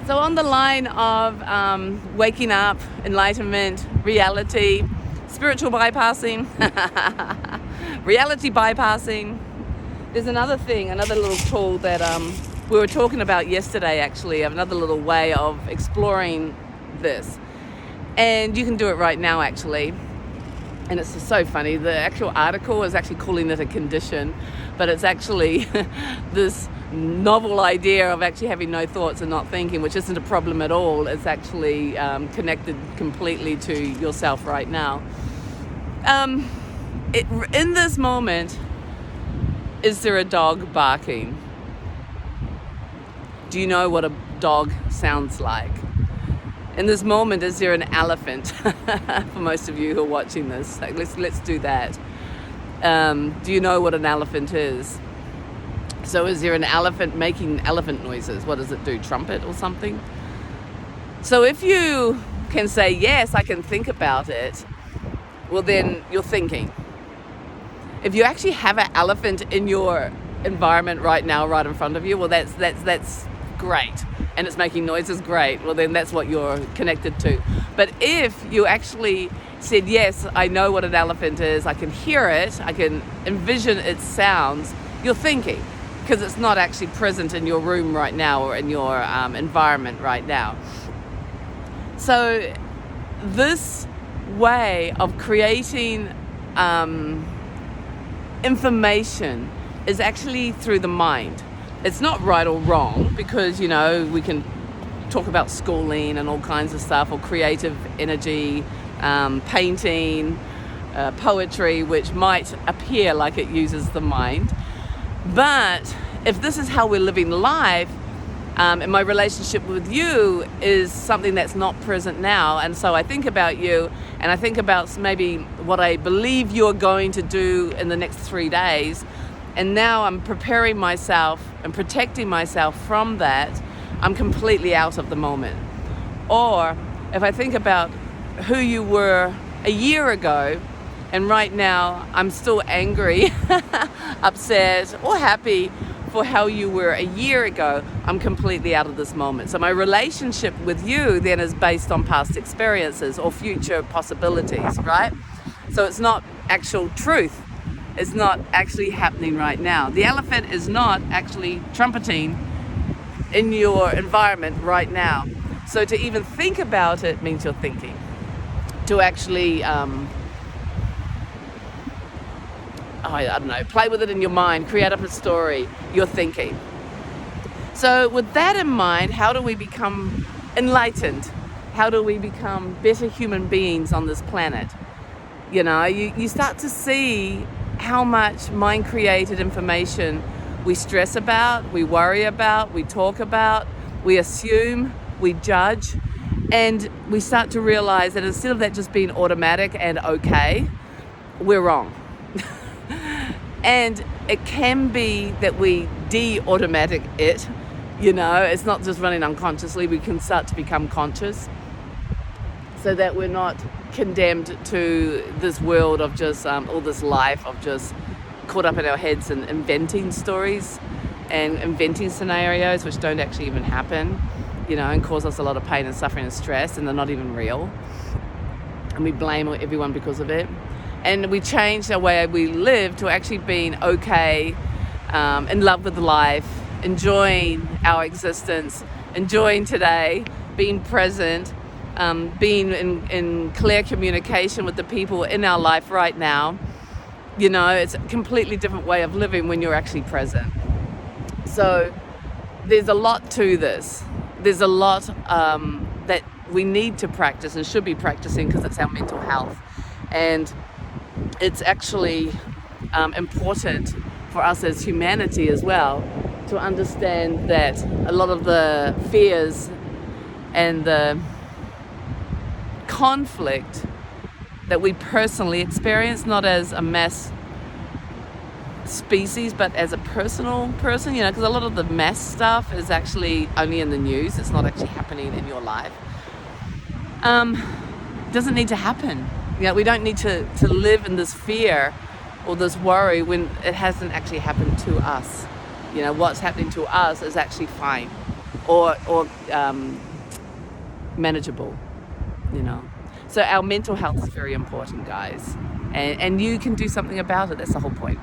So on the line of waking up, enlightenment, reality, spiritual bypassing, reality bypassing, there's another thing, another little tool that we were talking about yesterday, actually, another little way of exploring this. And you can do it right now, actually. And it's just so funny. The actual article is actually calling it a condition, but it's actually this novel idea of actually having no thoughts and not thinking, which isn't a problem at all. It's actually connected completely to yourself right now. In this moment, is there a dog barking? Do you know what a dog sounds like? In this moment, is there an elephant? For most of you who are watching this, like, let's do that. Do you know what an elephant is? So is there an elephant making elephant noises? What does it do? Trumpet or something? So if you can say, yes, I can think about it, well, then you're thinking. If you actually have an elephant in your environment right now, right in front of you, well, that's great. And it's making noises, great. Well, then that's what you're connected to. But if you actually said, yes, I know what an elephant is, I can hear it, I can envision its sounds, you're thinking, because it's not actually present in your room right now or in your environment right now. So this way of creating information is actually through the mind. It's not right or wrong, because, you know, we can talk about schooling and all kinds of stuff, or creative energy, painting, poetry, which might appear like it uses the mind. But if this is how we're living life, and my relationship with you is something that's not present now, and so I think about you, and I think about maybe what I believe you're going to do in the next 3 days, and now I'm preparing myself and protecting myself from that, I'm completely out of the moment. Or if I think about who you were a year ago, and right now I'm still angry, upset, or happy for how you were a year ago, I'm completely out of this moment. So my relationship with you then is based on past experiences or future possibilities, right? So it's not actual truth. It's not actually happening right now. The elephant is not actually trumpeting in your environment right now. So to even think about it means you're thinking. To actually, I don't know, play with it in your mind, create up a story, you're thinking. So with that in mind, how do we become enlightened? How do we become better human beings on this planet? You know, you start to see how much mind-created information we stress about, we worry about, we talk about, we assume, we judge, and we start to realize that instead of that just being automatic and okay, we're wrong. And it can be that we de-automatic it, you know, it's not just running unconsciously, we can start to become conscious so that we're not condemned to this world of just all this life of just caught up in our heads and inventing stories and inventing scenarios which don't actually even happen, you know, and cause us a lot of pain and suffering and stress, and they're not even real, and we blame everyone because of it. And we changed our way we live to actually being okay, in love with life, enjoying our existence, enjoying today, being present, being in clear communication with the people in our life right now. You know, it's a completely different way of living when you're actually present. So there's a lot to this. There's a lot that we need to practice and should be practicing, because it's our mental health. And it's actually important for us as humanity as well to understand that a lot of the fears and the conflict that we personally experience, not as a mass species, but as a personal person, you know, because a lot of the mass stuff is actually only in the news. It's not actually happening in your life. Doesn't need to happen. You know, we don't need to live in this fear or this worry when it hasn't actually happened to us. You know, what's happening to us is actually fine. or manageable, you know. So our mental health is very important, guys, and you can do something about it. That's the whole point.